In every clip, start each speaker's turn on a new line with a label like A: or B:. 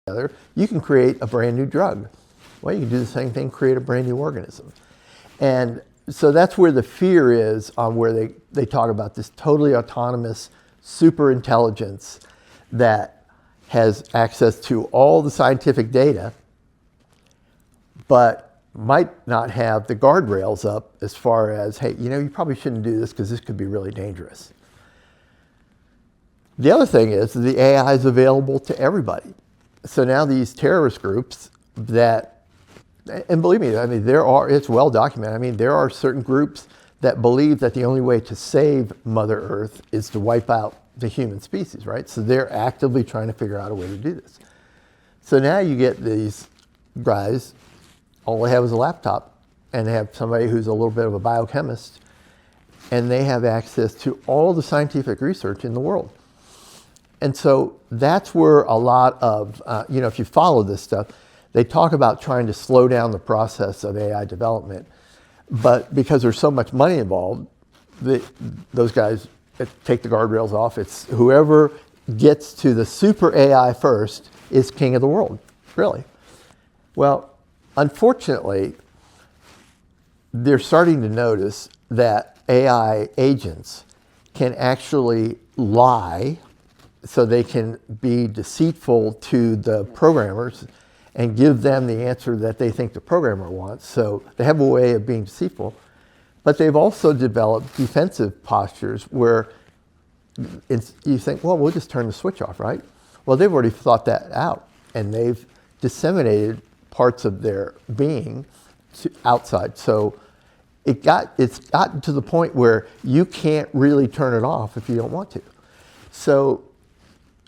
A: together, you can create a brand new drug. Well, you can do the same thing, create a brand new organism. And so that's where the fear is, on where they talk about this totally autonomous superintelligence that has access to all the scientific data, but might not have the guardrails up as far as, hey, you probably shouldn't do this because this could be really dangerous. The other thing is the AI is available to everybody. So now these terrorist groups that, and believe me, I mean, it's well documented. I mean, there are certain groups that believe that the only way to save Mother Earth is to wipe out the human species, right? So they're actively trying to figure out a way to do this. So now you get these guys, all they have is a laptop, and they have somebody who's a little bit of a biochemist, and they have access to all the scientific research in the world. And so that's where a lot of, if you follow this stuff, they talk about trying to slow down the process of AI development. But because there's so much money involved, those guys take the guardrails off. It's whoever gets to the super AI first is king of the world, really. Well, unfortunately, they're starting to notice that AI agents can actually lie, so they can be deceitful to the programmers and give them the answer that they think the programmer wants. So they have a way of being deceitful. But they've also developed defensive postures where you think, well, we'll just turn the switch off, right? Well, they've already thought that out, and they've disseminated parts of their being outside. So it's gotten to the point where you can't really turn it off if you don't want to. So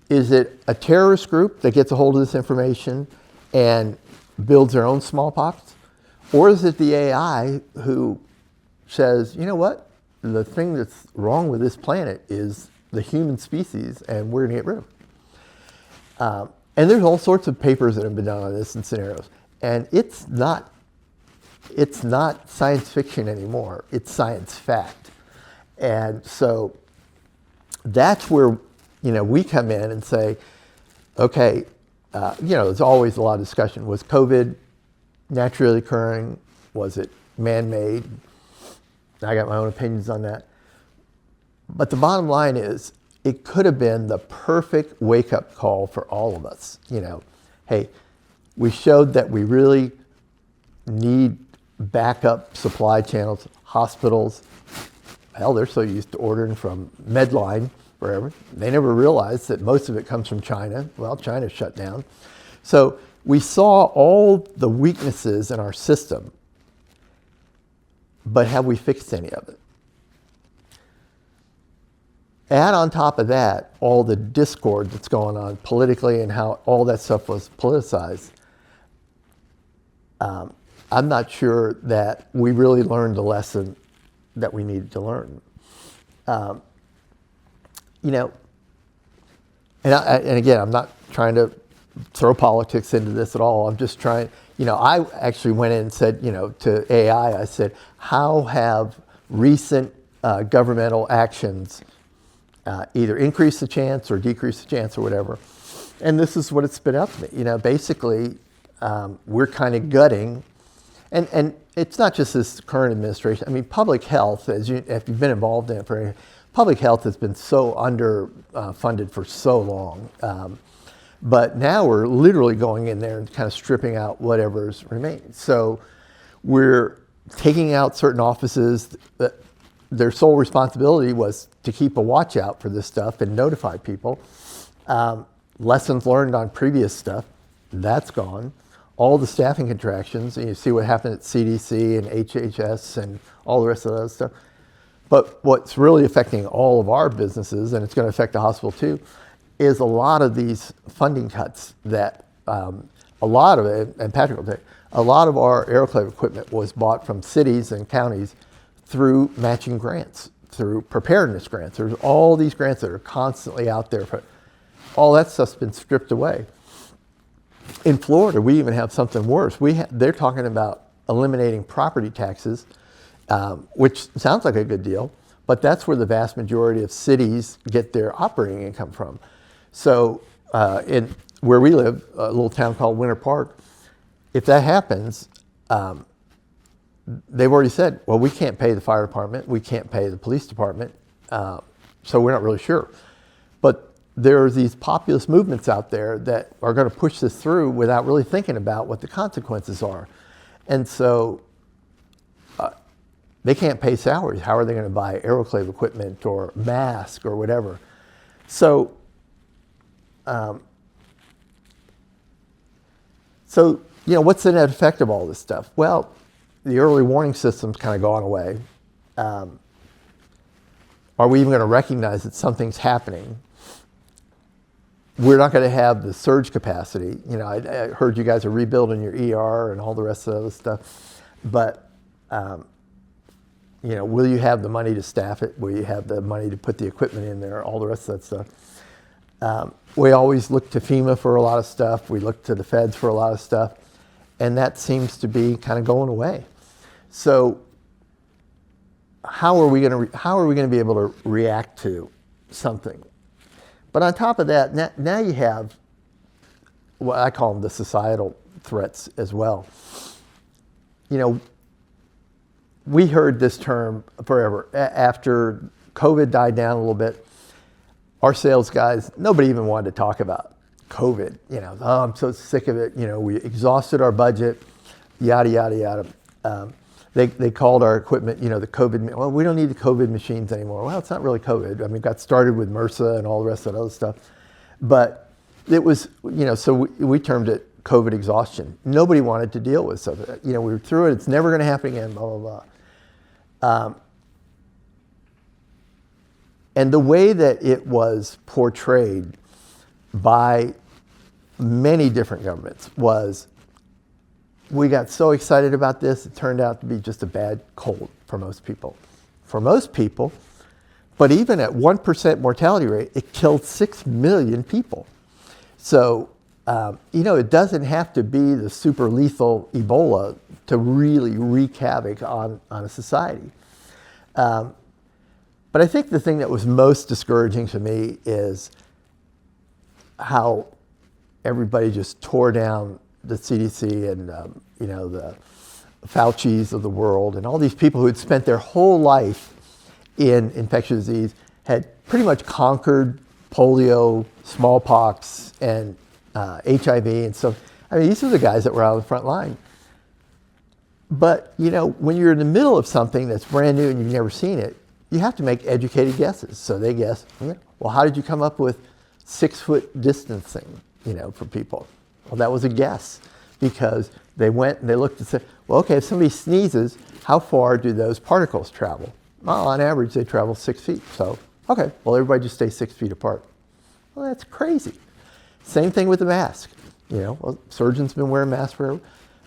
A: is it a terrorist group that gets a hold of this information and builds their own smallpox? Or is it the AI who says, you know what? The thing that's wrong with this planet is the human species, and we're going to get rid of it. And there's all sorts of papers that have been done on this and scenarios. And it's not science fiction anymore. It's science fact. And so that's where we come in and say, okay, there's always a lot of discussion. Was COVID naturally occurring? Was it man-made? I got my own opinions on that. But the bottom line is, it could have been the perfect wake-up call for all of us. Hey, we showed that we really need backup supply channels, hospitals. Hell, they're so used to ordering from Medline, wherever. They never realized that most of it comes from China. Well, China's shut down. So we saw all the weaknesses in our system, but have we fixed any of it? Add on top of that all the discord that's going on politically and how all that stuff was politicized. I'm not sure that we really learned the lesson that we needed to learn. And again, I'm not trying to throw politics into this at all. I'm just trying, I actually went in and said, to AI, I said, how have recent governmental actions either increased the chance or decreased the chance or whatever? And this is what it spit out to me. Basically, we're kind of gutting, and it's not just this current administration. I mean, public health, if you've been involved in it, public health has been so underfunded for so long. But now we're literally going in there and kind of stripping out whatever's remaining. So we're taking out certain offices that their sole responsibility was to keep a watch out for this stuff and notify people. Lessons learned on previous stuff, that's gone. All the staffing contractions, and you see what happened at CDC and HHS and all the rest of that stuff. But what's really affecting all of our businesses, and it's going to affect the hospital too, is a lot of these funding cuts that a lot of it, and Patrick will tell you, a lot of our aeroclave equipment was bought from cities and counties through matching grants, through preparedness grants. There's all these grants that are constantly out there. All that stuff's been stripped away. In Florida, we even have something worse. They're talking about eliminating property taxes, which sounds like a good deal, but that's where the vast majority of cities get their operating income from. So where we live, a little town called Winter Park, if that happens, they've already said, well, we can't pay the fire department, we can't pay the police department, so we're not really sure. But there are these populist movements out there that are going to push this through without really thinking about what the consequences are. And so they can't pay salaries. How are they going to buy aeroclave equipment or masks or whatever? So, what's the net effect of all this stuff? Well, the early warning system's kind of gone away. Are we even going to recognize that something's happening? We're not going to have the surge capacity. I heard you guys are rebuilding your ER and all the rest of the other stuff. But, will you have the money to staff it? Will you have the money to put the equipment in there? All the rest of that stuff. We always look to FEMA for a lot of stuff. We look to the feds for a lot of stuff. And that seems to be kind of going away. So how are we going to be able to react to something? But on top of that, now you have what I call them the societal threats as well. We heard this term forever. After COVID died down a little bit, our sales guys, nobody even wanted to talk about COVID. Oh, I'm so sick of it. We exhausted our budget, yada, yada, yada. They called our equipment, the COVID, well, we don't need the COVID machines anymore. Well, it's not really COVID. I mean, it got started with MRSA and all the rest of that other stuff. But it was, so we termed it COVID exhaustion. Nobody wanted to deal with stuff. We were through it. It's never going to happen again, blah, blah, blah. And the way that it was portrayed by many different governments was, we got so excited about this, it turned out to be just a bad cold for most people. For most people, but even at 1% mortality rate, it killed 6 million people. So, it doesn't have to be the super lethal Ebola to really wreak havoc on a society. But I think the thing that was most discouraging to me is how everybody just tore down the CDC and the Fauci's of the world and all these people who had spent their whole life in infectious disease had pretty much conquered polio, smallpox, and HIV and stuff. I mean, these are the guys that were out on the front line. But when you're in the middle of something that's brand new and you've never seen it, you have to make educated guesses. So they guess, well, how did you come up with 6-foot distancing, for people? Well, that was a guess because they went and they looked and said, well, okay, if somebody sneezes, how far do those particles travel? Well, on average, they travel 6 feet. So, okay, well, everybody just stay 6 feet apart. Well, that's crazy. Same thing with the mask. Well, surgeons have been wearing masks forever.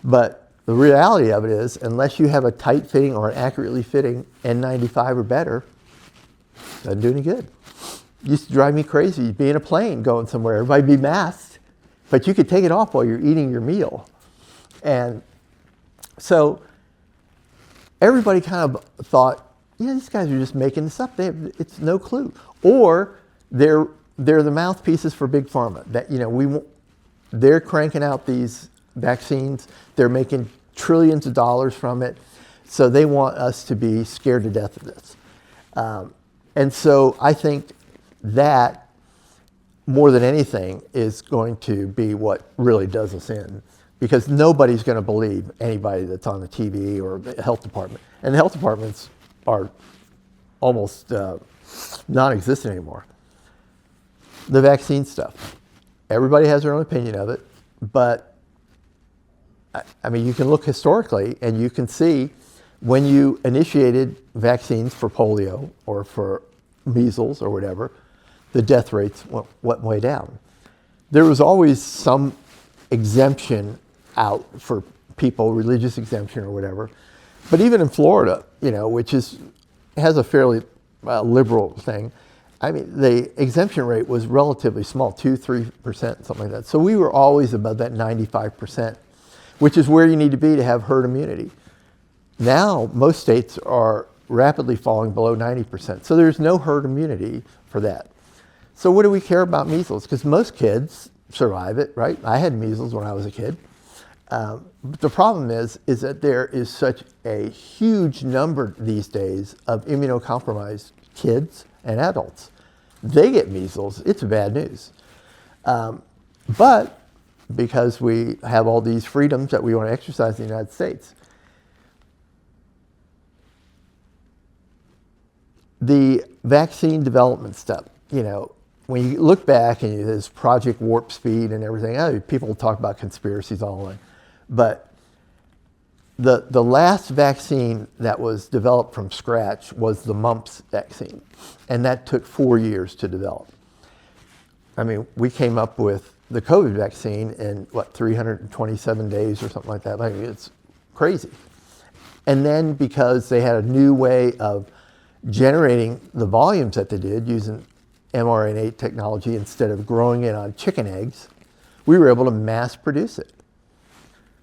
A: But the reality of it is, unless you have a tight fitting or an accurately fitting N95 or better, it doesn't do any good. It used to drive me crazy. You'd be in a plane going somewhere, everybody'd be masked, but you could take it off while you're eating your meal. And so everybody kind of thought, these guys are just making this up. It's no clue. Or they're the mouthpieces for big pharma. That they're cranking out these vaccines. They're making trillions of dollars from it. So they want us to be scared to death of this. And so I think that more than anything is going to be what really does us in, because nobody's going to believe anybody that's on the TV or the health department. And the health departments are almost non-existent anymore. The vaccine stuff. Everybody has their own opinion of it, but I mean, you can look historically and you can see when you initiated vaccines for polio or for measles or whatever, the death rates went way down. There was always some exemption out for people, religious exemption or whatever. But even in Florida, which has a fairly liberal thing, I mean, the exemption rate was relatively small, 2-3%, something like that. So we were always above that 95%, which is where you need to be to have herd immunity. Now, most states are rapidly falling below 90%. So there's no herd immunity for that. So what do we care about measles? Because most kids survive it, right? I had measles when I was a kid. But the problem is that there is such a huge number these days of immunocompromised kids and adults. They get measles, it's bad news. But because we have all these freedoms that we want to exercise in the United States, the vaccine development step, when you look back and there's Project Warp Speed and everything, people talk about conspiracies all the way. But the last vaccine that was developed from scratch was the mumps vaccine. And that took 4 years to develop. I mean, we came up with the COVID vaccine in, 327 days or something like that. I mean, it's crazy. And then because they had a new way of generating the volumes that they did using mRNA technology instead of growing it on chicken eggs, we were able to mass produce it.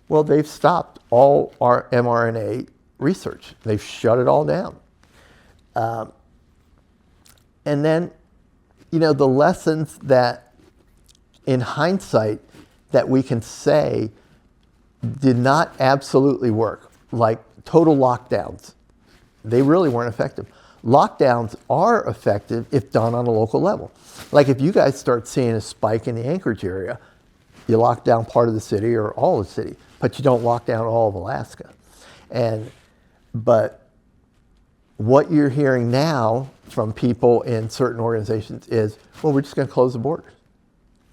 A: Well, they've stopped all our mRNA research. They've shut it all down. And then, the lessons that, in hindsight, that we can say did not absolutely work, like total lockdowns. They really weren't effective. Lockdowns are effective if done on a local level. Like if you guys start seeing a spike in the Anchorage area, you lock down part of the city or all of the city, but you don't lock down all of Alaska. But what you're hearing now from people in certain organizations is, well, we're just going to close the border.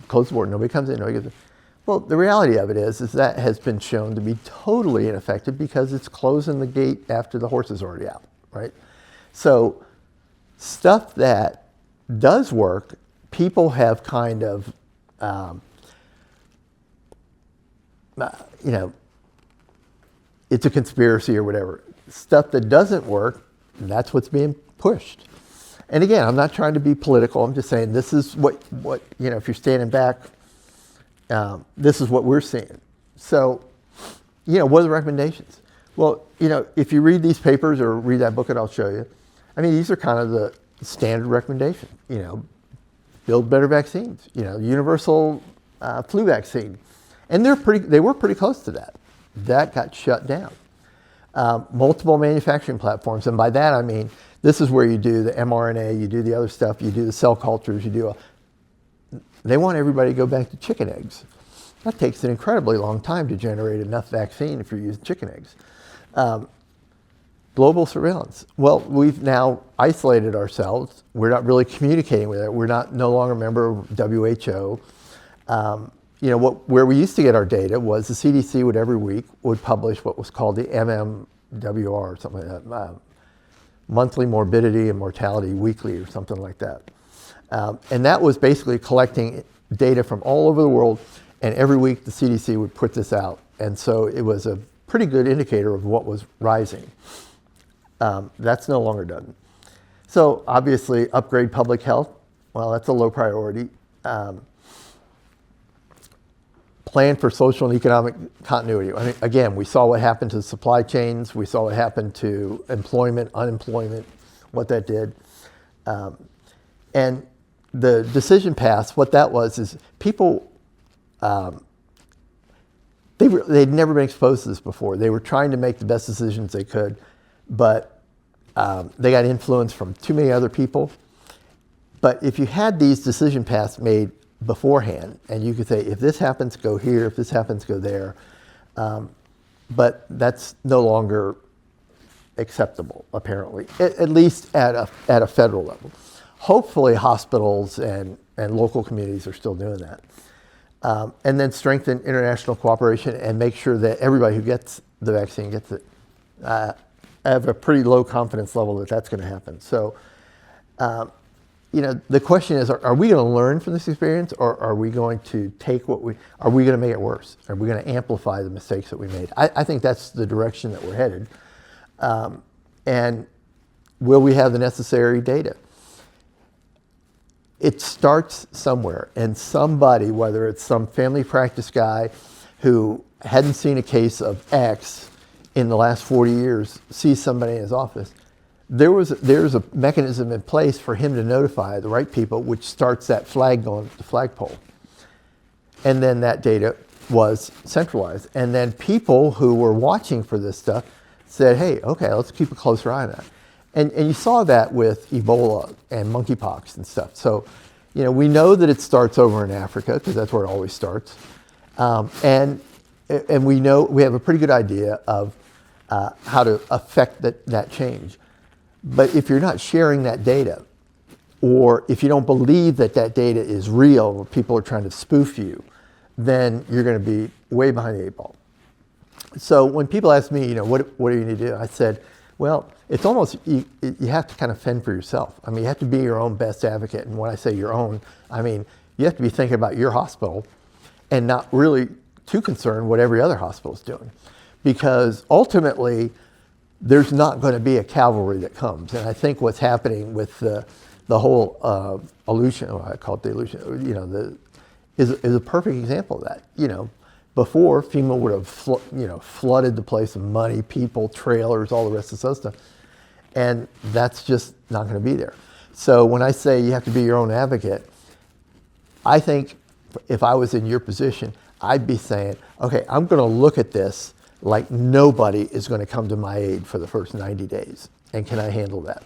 A: Close the border. Nobody comes in. Nobody gets in. Well, the reality of it is that has been shown to be totally ineffective because it's closing the gate after the horse is already out, right? So stuff that does work, people have kind of, it's a conspiracy or whatever. Stuff that doesn't work, that's what's being pushed. And again, I'm not trying to be political. I'm just saying this is what if you're standing back, this is what we're seeing. So, what are the recommendations? Well, if you read these papers or read that book that I'll show you, I mean, these are kind of the standard recommendation. Build better vaccines. Universal flu vaccine, and they were pretty close to that. That got shut down. Multiple manufacturing platforms, and by that I mean this is where you do the mRNA, you do the other stuff, you do the cell cultures, they want everybody to go back to chicken eggs. That takes an incredibly long time to generate enough vaccine if you're using chicken eggs. Global surveillance. Well, we've now isolated ourselves. We're not really communicating with it. We're no longer a member of WHO. Where we used to get our data was the CDC would every week publish what was called the MMWR or something like that, monthly morbidity and mortality weekly or something like that. And that was basically collecting data from all over the world, and every week the CDC would put this out. And so it was a pretty good indicator of what was rising. That's no longer done. So obviously upgrade public health. Well, that's a low priority. Plan for social and economic continuity. I mean, again, we saw what happened to the supply chains. We saw what happened to employment, unemployment, what that did. And the decision paths, what that was is people, they'd never been exposed to this before. They were trying to make the best decisions they could, but they got influence from too many other people. But if you had these decision paths made beforehand, and you could say, if this happens, go here, if this happens, go there. But that's no longer acceptable, apparently, at least at a federal level. Hopefully hospitals and local communities are still doing that. And then strengthen international cooperation and make sure that everybody who gets the vaccine gets it. I have a pretty low confidence level that that's going to happen. So, the question is, are we going to learn from this experience, or are we going to are we going to make it worse? Are we going to amplify the mistakes that we made? I think that's the direction that we're headed. And will we have the necessary data? It starts somewhere, and somebody, whether it's some family practice guy who hadn't seen a case of X in the last 40 years, sees somebody in his office, there's a mechanism in place for him to notify the right people, which starts that flag going to the flagpole. And then that data was centralized. And then people who were watching for this stuff said, hey, okay, let's keep a closer eye on that. And you saw that with Ebola and monkeypox and stuff. So, we know that it starts over in Africa because that's where it always starts. And we know, we have a pretty good idea of how to affect that change. But if you're not sharing that data, or if you don't believe that data is real, or people are trying to spoof you, then you're going to be way behind the 8 ball. So when people ask me, what do you need to do? I said, well, it's almost, you have to kind of fend for yourself. I mean, you have to be your own best advocate. And when I say your own, I mean, you have to be thinking about your hospital and not really too concerned what every other hospital is doing. Because ultimately, there's not going to be a cavalry that comes. And I think what's happening with the whole illusion, I call it the illusion, is a perfect example of that. Before, FEMA would have flooded the place with money, people, trailers, all the rest of the stuff. And that's just not going to be there. So when I say you have to be your own advocate, I think if I was in your position, I'd be saying, okay, I'm going to look at this like nobody is going to come to my aid for the first 90 days. And can I handle that?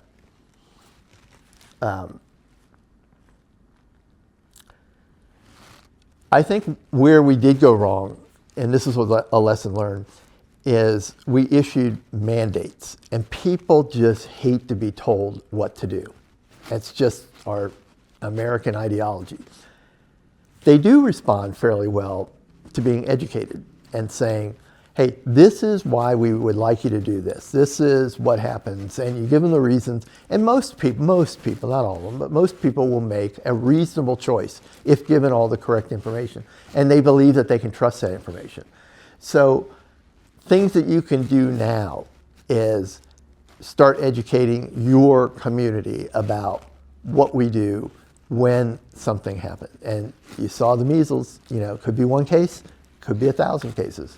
A: I think where we did go wrong, and this is a lesson learned, is we issued mandates, and people just hate to be told what to do. That's just our American ideology. They do respond fairly well to being educated and saying, hey, this is why we would like you to do this. This is what happens. And you give them the reasons. And most people, not all of them, but most people will make a reasonable choice if given all the correct information. And they believe that they can trust that information. So things that you can do now is start educating your community about what we do when something happens. And you saw the measles, could be one case, could be 1,000 cases.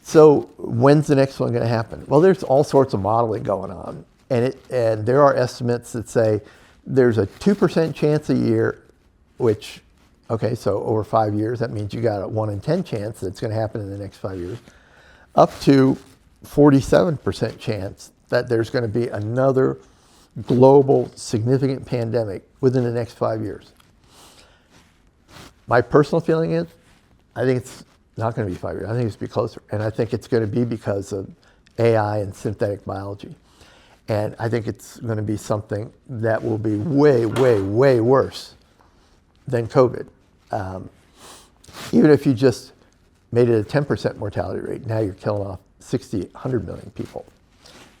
A: So when's the next one going to happen? Well, there's all sorts of modeling going on. And there are estimates that say there's a 2% chance a year, which, okay, so over 5 years, that means you got a 1 in 10 chance that it's going to happen in the next 5 years, up to 47% chance that there's going to be another global significant pandemic within the next 5 years. My personal feeling is, I think it's not going to be 5 years. I think it's going to be closer. And I think it's going to be because of AI and synthetic biology. And I think it's going to be something that will be way, way, way worse than COVID. Even if you just made it a 10% mortality rate, now you're killing off 60, 100 million people.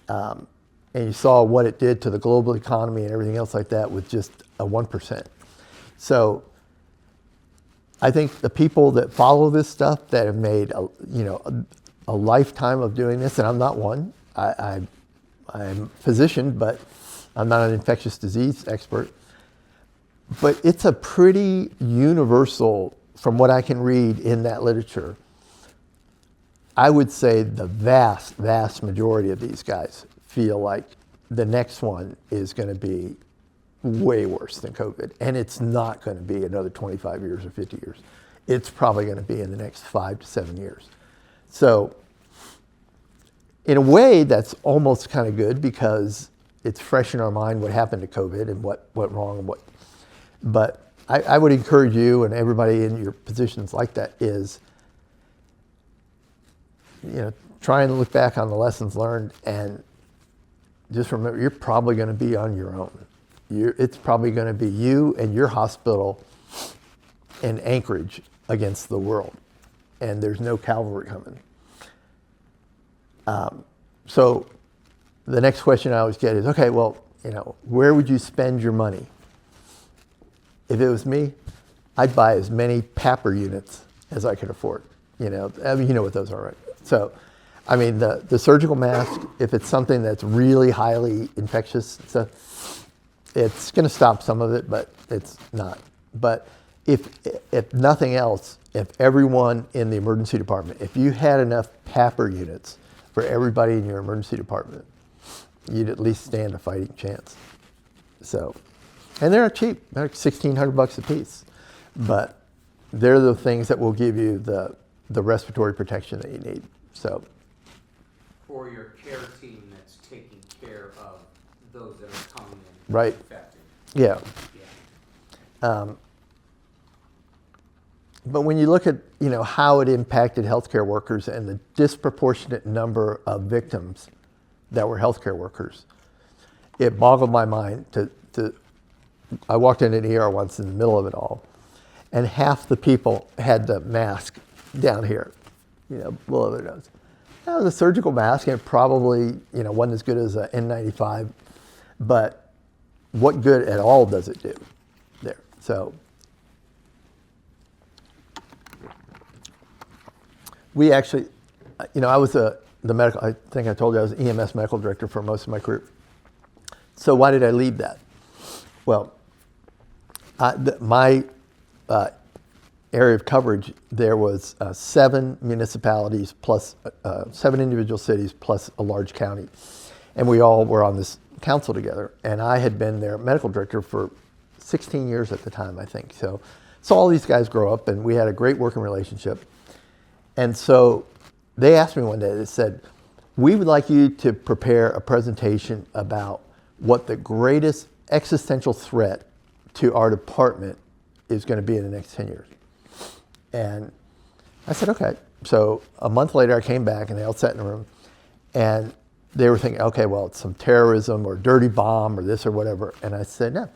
A: And you saw what it did to the global economy and everything else like that with just a 1%. So I think the people that follow this stuff that have made a lifetime of doing this, and I'm not one. I'm a physician, but I'm not an infectious disease expert. But it's a pretty universal, from what I can read in that literature, I would say the vast, vast majority of these guys feel like the next one is going to be way worse than COVID. And it's not going to be another 25 years or 50 years. It's probably going to be in the next 5 to 7 years. So in a way, that's almost kind of good because it's fresh in our mind what happened to COVID and what went wrong and what. But I would encourage you and everybody in your positions like that is, try and look back on the lessons learned and just remember you're probably going to be on your own. It's probably going to be you and your hospital in Anchorage against the world. And there's no cavalry coming. So the next question I always get is, okay, well, where would you spend your money? If it was me, I'd buy as many PAPR units as I could afford. You know what those are, right? So, the surgical mask, if it's something that's really highly infectious stuff, it's going to stop some of it, but it's not. But if nothing else, if everyone in the emergency department, if you had enough PAPR units for everybody in your emergency department, you'd at least stand a fighting chance. So, and they're cheap. They're $1,600 a piece. But they're the things that will give you the respiratory protection that you need. So,
B: for your care team that's taking care of those that are coming in
A: right.
B: infected.
A: Yeah. But when you look at how it impacted healthcare workers and the disproportionate number of victims that were healthcare workers, it boggled my mind. I walked in an ER once in the middle of it all, and half the people had the mask down here, below their nose. That was a surgical mask, and it probably wasn't as good as an N95, but what good at all does it do there? So we actually, I was the medical, I think I told you I was EMS medical director for most of my career. So why did I leave that? Well, my area of coverage, there was 7 municipalities plus 7 individual cities plus a large county. And we all were on this council together. And I had been their medical director for 16 years at the time, I think. So saw all these guys grow up, and we had a great working relationship. And so they asked me one day, they said, we would like you to prepare a presentation about what the greatest existential threat to our department is going to be in the next 10 years. And I said, okay. So a month later, I came back, and they all sat in the room, and they were thinking, okay, well, it's some terrorism or dirty bomb or this or whatever. And I said, no.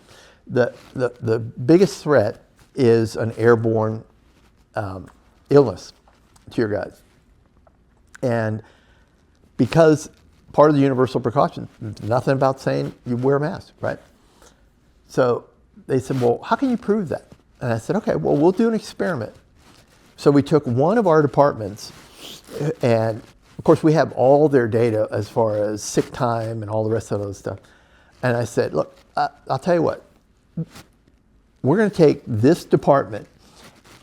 A: The biggest threat is an airborne illness to your guys. And because part of the universal precaution, nothing about saying you wear a mask, right? So they said, well, how can you prove that? And I said, okay, well, we'll do an experiment. So we took one of our departments, and of course we have all their data as far as sick time and all the rest of those stuff. And I said, look, I'll tell you what, we're going to take this department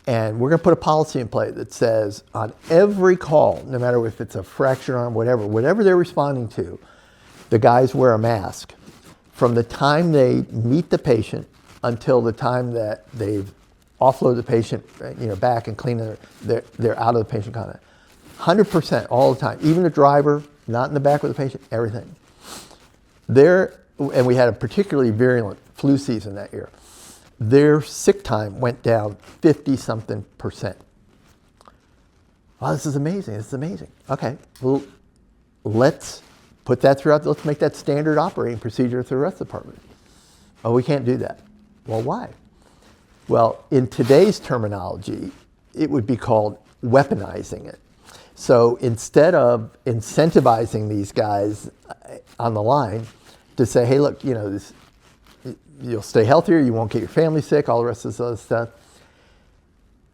A: and we're going to put a policy in play that says on every call, no matter if it's a fractured arm, whatever they're responding to, the guys wear a mask from the time they meet the patient until the time that they've offloaded the patient, back and clean they're out of the patient contact. 100% all the time, even the driver, not in the back with the patient, everything. And we had a particularly virulent flu season that year. Their sick time went down 50-something%. Wow, this is amazing. This is amazing. Okay, well, let's put that throughout. Let's make that standard operating procedure through the rest of the department. Oh, we can't do that. Well, why? Well, in today's terminology, it would be called weaponizing it. So instead of incentivizing these guys on the line to say, hey, look, you'll stay healthier, you won't get your family sick, all the rest of this other stuff,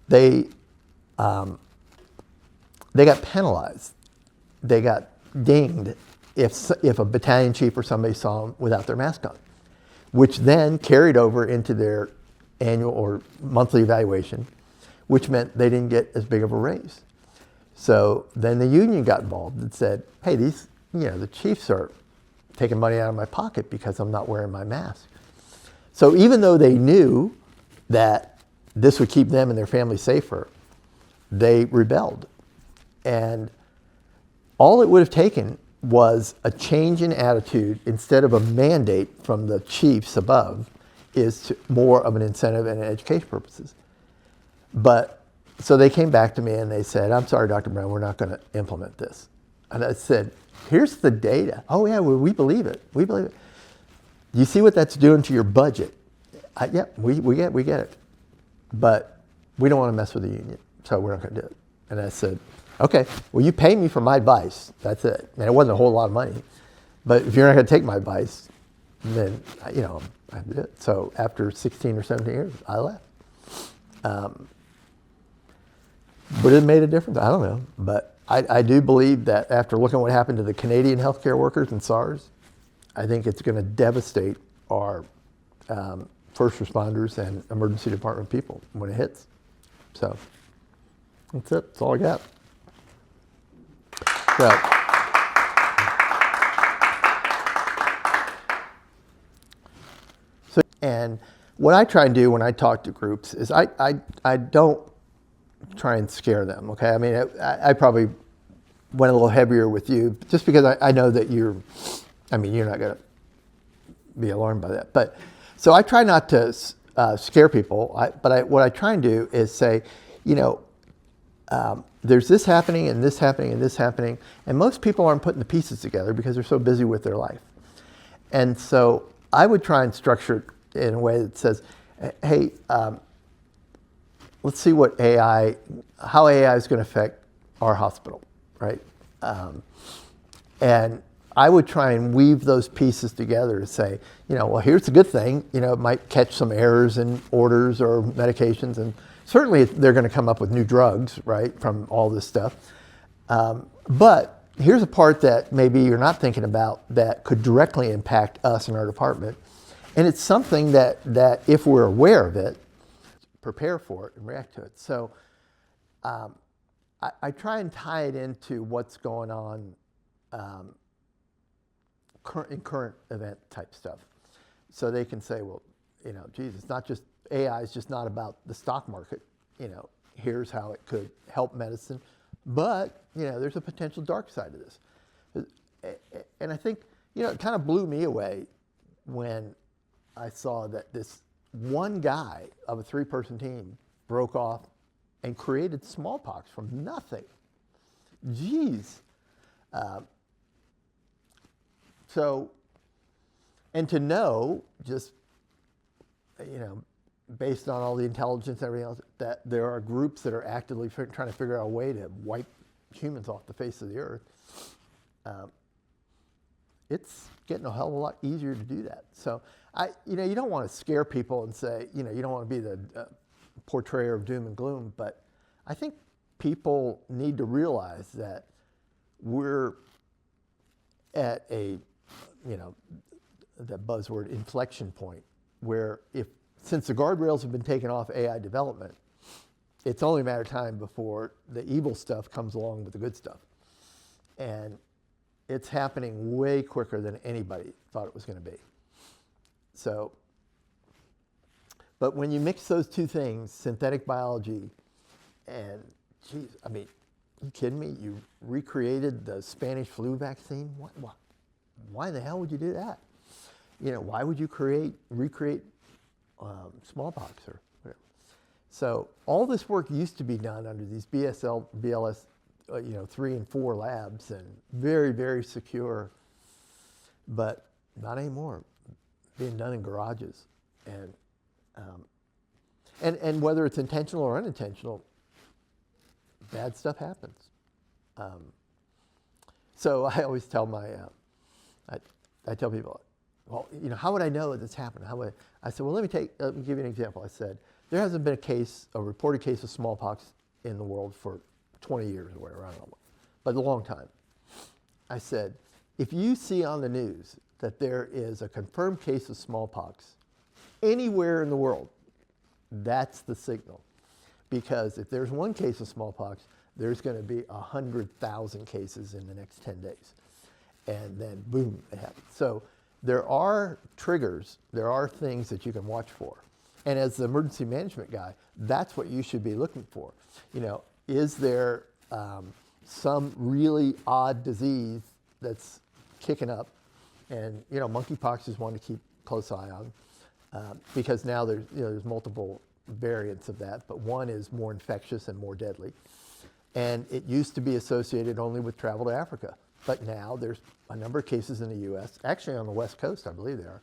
A: they got penalized. They got dinged if a battalion chief or somebody saw them without their mask on, which then carried over into their annual or monthly evaluation, which meant they didn't get as big of a raise. So then the union got involved and said, hey, the chiefs are taking money out of my pocket because I'm not wearing my mask. So even though they knew that this would keep them and their family safer, they rebelled. And all it would have taken was a change in attitude. Instead of a mandate from the chiefs above, is more of an incentive and education purposes. But so they came back to me and they said, I'm sorry, Dr. Brown, we're not going to implement this. And I said, here's the data. Oh yeah, well, we believe it. We believe it. You see what that's doing to your budget? Yeah, we get it. But we don't want to mess with the union, so we're not going to do it. And I said, okay, well, you pay me for my advice. That's it. And it wasn't a whole lot of money. But if you're not going to take my advice, then, I did it. So after 16 or 17 years, I left. But it made a difference. I don't know. But I do believe that after looking at what happened to the Canadian healthcare workers in SARS, I think it's going to devastate our first responders and emergency department people when it hits. So that's it. That's all I got. So, and what I try and do when I talk to groups is I don't try and scare them, okay? I mean, I probably went a little heavier with you just because I know that you're not going to be alarmed by that. But so I try not to scare people, what I try and do is say, there's this happening and this happening and this happening, and most people aren't putting the pieces together because they're so busy with their life. And so I would try and structure it in a way that says, hey, let's see how AI is going to affect our hospital, right? And I would try and weave those pieces together to say, well, here's the good thing. It might catch some errors in orders or medications, and certainly they're going to come up with new drugs, right, from all this stuff. But here's a part that maybe you're not thinking about that could directly impact us in our department. And it's something that if we're aware of it, prepare for it and react to it. So I try and tie it into what's going on in current event type stuff. So they can say, well, geez, it's not just, AI is just not about the stock market. Here's how it could help medicine. But, there's a potential dark side to this. And I think, it kind of blew me away when I saw that this one guy of a 3-person team broke off and created smallpox from nothing. Geez. And to know, just, based on all the intelligence and everything else, that there are groups that are actively trying to figure out a way to wipe humans off the face of the earth, it's getting a hell of a lot easier to do that. So, you don't want to scare people and say, you don't want to be the portrayer of doom and gloom, but I think people need to realize that we're at a, that buzzword inflection point where since the guardrails have been taken off AI development, it's only a matter of time before the evil stuff comes along with the good stuff. And it's happening way quicker than anybody thought it was going to be. So, but when you mix those two things, synthetic biology and, geez, you kidding me? You recreated the Spanish flu vaccine? Why the hell would you do that? Why would you recreate smallpox or whatever? So all this work used to be done under these BLS, 3 and 4 labs, and very, very secure, but not anymore. Being done in garages, and whether it's intentional or unintentional, bad stuff happens. So I always tell I tell people, well, how would I know that this happened? I said, well, let me give you an example. I said, there hasn't been a reported case of smallpox in the world for 20 years or whatever, I don't know, but a long time. I said, if you see on the news that there is a confirmed case of smallpox anywhere in the world, that's the signal. Because if there's one case of smallpox, there's going to be 100,000 cases in the next 10 days. And then boom, it happens. So there are triggers, there are things that you can watch for. And as the emergency management guy, that's what you should be looking for. Is there some really odd disease that's kicking up? And monkeypox is one to keep a close eye on because now there's multiple variants of that, but one is more infectious and more deadly. And it used to be associated only with travel to Africa, but now there's a number of cases in the U.S., actually on the West Coast, I believe they are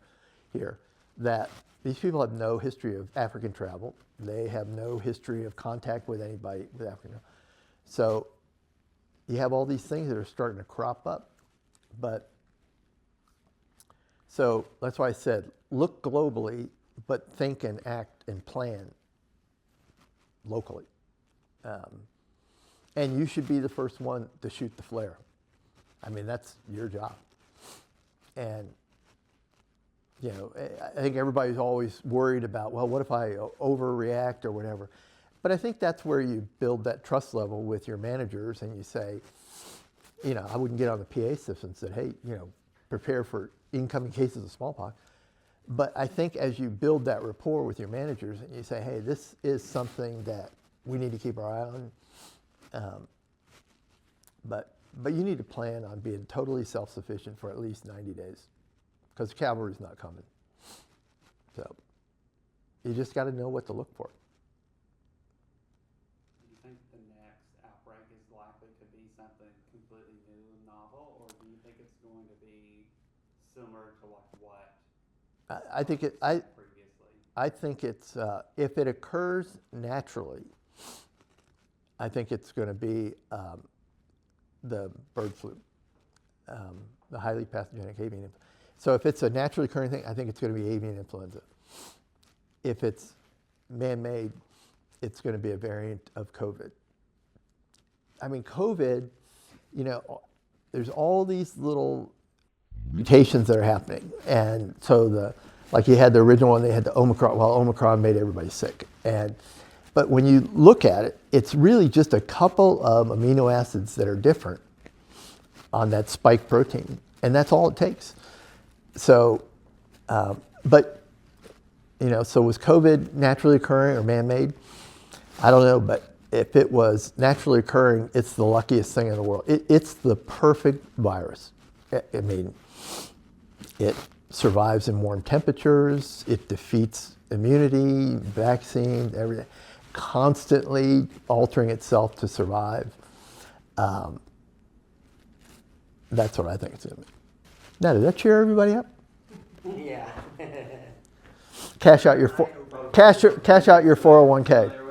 A: here, that these people have no history of African travel. They have no history of contact with anybody with African. So you have all these things that are starting to crop up, but so that's why I said, look globally, but think and act and plan locally. And you should be the first one to shoot the flare. That's your job. And, I think everybody's always worried about, well, what if I overreact or whatever? But I think that's where you build that trust level with your managers and you say, I wouldn't get on the PA system and say, hey, prepare for incoming cases of smallpox. But I think as you build that rapport with your managers and you say, hey, this is something that we need to keep our eye on, but you need to plan on being totally self-sufficient for at least 90 days because cavalry's not coming. So you just got to know what to look for.
C: Do you think the next outbreak is likely to be something completely new and novel, or do you think it's going to be similar to like what
A: I think
C: previously?
A: I think it's if it occurs naturally, I think it's going to be the bird flu, the highly pathogenic avian influenza. So if it's a naturally occurring thing, I think it's going to be avian influenza. If it's man-made, it's going to be a variant of COVID. I mean, COVID, you know, there's all these little mutations that are happening. And so like you had the original one, they had the Omicron, well, Omicron made everybody sick. But when you look at it, it's really just a couple of amino acids that are different on that spike protein. And that's all it takes. So, but, you know, so was COVID naturally occurring or man-made? I don't know, but if it was naturally occurring, it's the luckiest thing in the world. It's the perfect virus. I mean, it survives in warm temperatures, it defeats immunity, vaccines, everything, constantly altering itself to survive. That's what I think it's going to be. Now, did that cheer everybody up?
B: Yeah.
A: Cash out your 401k.